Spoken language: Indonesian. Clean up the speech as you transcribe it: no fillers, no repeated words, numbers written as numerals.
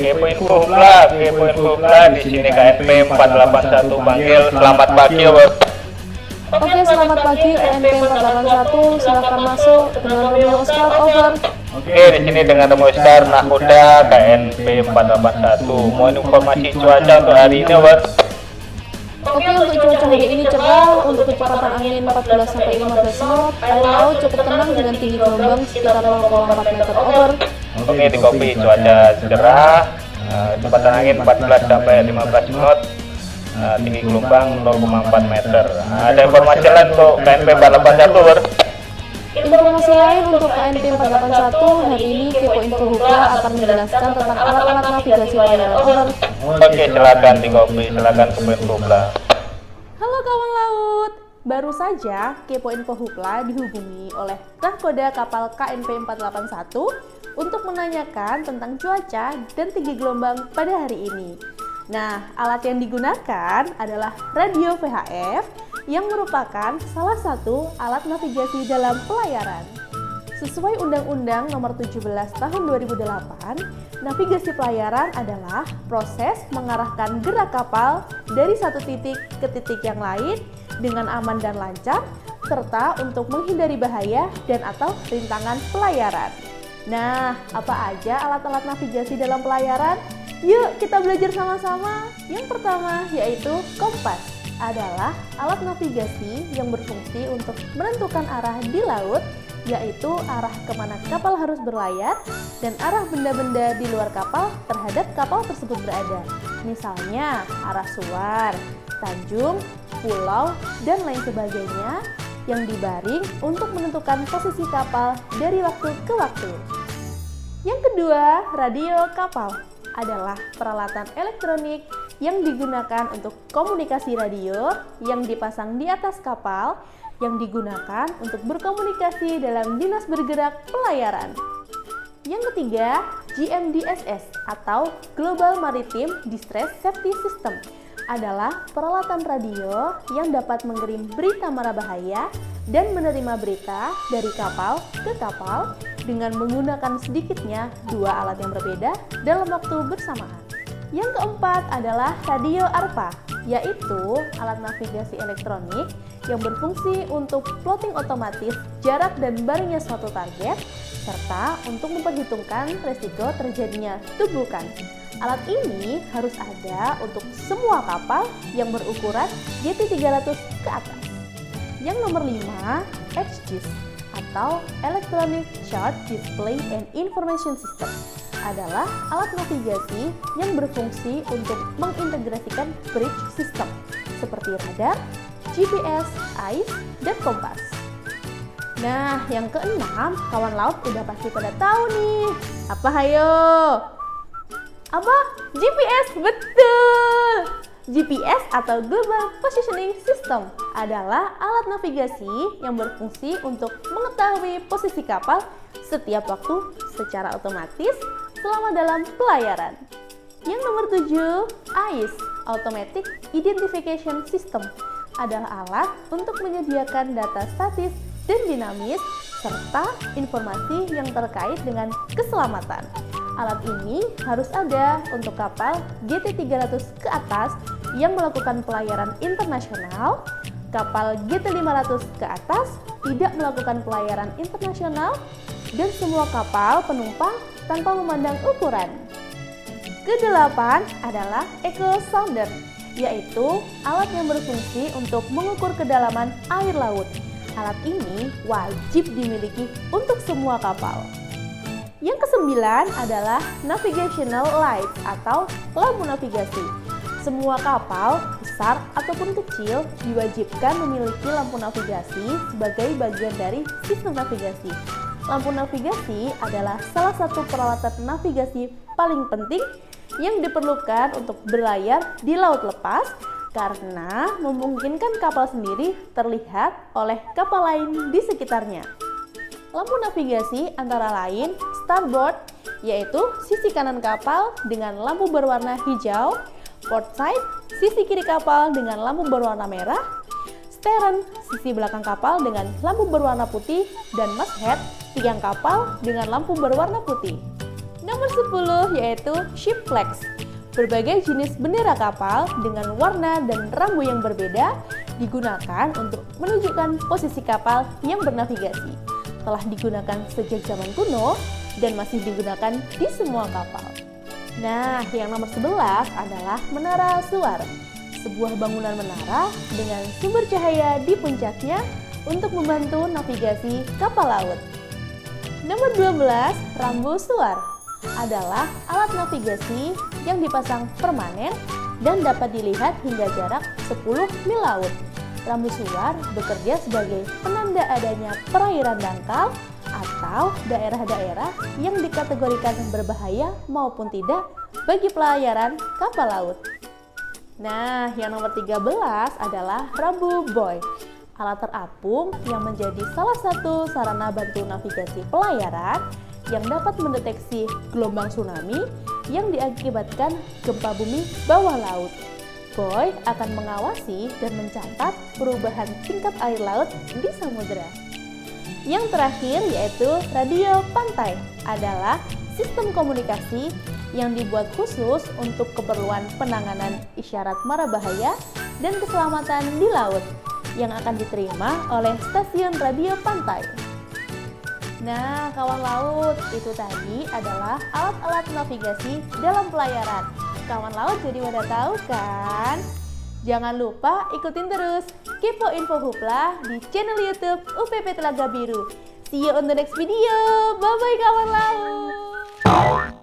Kepo info pula di sini KNP 481 panggil. Selamat pagi ya, Bos. Oke, selamat pagi KNP 481, silahkan masuk dengan Romeo Oscar, over. Oke, di sini dengan Romeo Oscar Nakoda KNP 481. Mohon informasi cuaca untuk hari ini, Bos. Oke, untuk cuaca hari ini cerah, untuk kecepatan angin 14 sampai 15 knot, air laut cukup tenang dengan tinggi gelombang sekitar 0,4 meter, over. Oke, di Kopi cuaca cerah, kecepatan angin 14 sampai 15 knot, tinggi gelombang 0,4 meter. Ada informasi lain untuk KNP 481, Bos. Informasi lain untuk KNP 481, hari ini Kepo Info Hupla akan menjelaskan tentang alat-alat navigasi layar, over. Oke, silakan di Kopi, silakan Kepo Info Hupla. Halo kawan laut, baru saja Kepo Info Hupla dihubungi oleh nahkoda kapal KNP 481 untuk menanyakan tentang cuaca dan tinggi gelombang pada hari ini. Nah, alat yang digunakan adalah radio VHF yang merupakan salah satu alat navigasi dalam pelayaran. Sesuai Undang-Undang Nomor 17 Tahun 2008, navigasi pelayaran adalah proses mengarahkan gerak kapal dari satu titik ke titik yang lain dengan aman dan lancar, serta untuk menghindari bahaya dan atau rintangan pelayaran. Nah, apa aja alat-alat navigasi dalam pelayaran? Yuk kita belajar sama-sama. Yang pertama yaitu kompas. Adalah alat navigasi yang berfungsi untuk menentukan arah di laut, yaitu arah kemana kapal harus berlayar dan arah benda-benda di luar kapal terhadap kapal tersebut berada. Misalnya arah suar, tanjung, pulau, dan lain sebagainya yang dibaring untuk menentukan posisi kapal dari waktu ke waktu. Yang kedua, radio kapal adalah peralatan elektronik yang digunakan untuk komunikasi radio yang dipasang di atas kapal yang digunakan untuk berkomunikasi dalam dinas bergerak pelayaran. Yang ketiga, GMDSS atau Global Maritime Distress Safety System adalah peralatan radio yang dapat mengirim berita mara bahaya dan menerima berita dari kapal ke kapal dengan menggunakan sedikitnya dua alat yang berbeda dalam waktu bersamaan. Yang keempat adalah radio ARPA, yaitu alat navigasi elektronik yang berfungsi untuk plotting otomatis jarak dan baringnya suatu target, serta untuk memperhitungkan resiko terjadinya tubuhkan. Alat ini harus ada untuk semua kapal yang berukuran GT300 ke atas. Yang nomor 5, HGIS atau Electronic Chart Display and Information System adalah alat navigasi yang berfungsi untuk mengintegrasikan bridge system seperti radar, GPS, AIS, dan kompas. Nah, yang keenam, kawan laut udah pasti pada tahu nih. Apa hayo? Apa? GPS, betul! GPS atau Global Positioning System adalah alat navigasi yang berfungsi untuk mengetahui posisi kapal setiap waktu secara otomatis selama dalam pelayaran. Yang nomor 7, AIS, Automatic Identification System, adalah alat untuk menyediakan data statis dan dinamis serta informasi yang terkait dengan keselamatan. Alat ini harus ada untuk kapal GT300 ke atas yang melakukan pelayaran internasional, kapal GT500 ke atas tidak melakukan pelayaran internasional, dan semua kapal penumpang tanpa memandang ukuran. Kedelapan adalah Echo Sounder, yaitu alat yang berfungsi untuk mengukur kedalaman air laut. Alat ini wajib dimiliki untuk semua kapal. Yang kesembilan adalah Navigational Light atau lampu navigasi. Semua kapal, besar ataupun kecil, diwajibkan memiliki lampu navigasi sebagai bagian dari sistem navigasi. Lampu navigasi adalah salah satu peralatan navigasi paling penting yang diperlukan untuk berlayar di laut lepas karena memungkinkan kapal sendiri terlihat oleh kapal lain di sekitarnya. Lampu navigasi antara lain starboard, yaitu sisi kanan kapal dengan lampu berwarna hijau, port side, sisi kiri kapal dengan lampu berwarna merah, stern, sisi belakang kapal dengan lampu berwarna putih, dan masthead, tiang kapal dengan lampu berwarna putih. Nomor 10 yaitu ship flags. Berbagai jenis bendera kapal dengan warna dan rambu yang berbeda digunakan untuk menunjukkan posisi kapal yang bernavigasi. Telah digunakan sejak zaman kuno dan masih digunakan di semua kapal. Nah, yang nomor 11 adalah menara suar. Sebuah bangunan menara dengan sumber cahaya di puncaknya untuk membantu navigasi kapal laut. Nomor 12, rambu suar adalah alat navigasi yang dipasang permanen dan dapat dilihat hingga jarak 10 mil laut. Rambu suar bekerja sebagai penanda adanya perairan dangkal atau daerah-daerah yang dikategorikan berbahaya maupun tidak bagi pelayaran kapal laut. Nah, yang nomor 13 adalah rambu buoy. Alat terapung yang menjadi salah satu sarana bantu navigasi pelayaran yang dapat mendeteksi gelombang tsunami yang diakibatkan gempa bumi bawah laut. Buoy akan mengawasi dan mencatat perubahan tingkat air laut di samudera. Yang terakhir yaitu radio pantai adalah sistem komunikasi yang dibuat khusus untuk keperluan penanganan isyarat mara bahaya dan keselamatan di laut yang akan diterima oleh stasiun radio pantai. Nah, kawan laut, itu tadi adalah alat-alat navigasi dalam pelayaran. Kawan laut jadi pada tahu kan? Jangan lupa ikutin terus Kepo Info Hupla di channel YouTube UPP Telaga Biru. See you on the next video. Bye-bye kawan laut.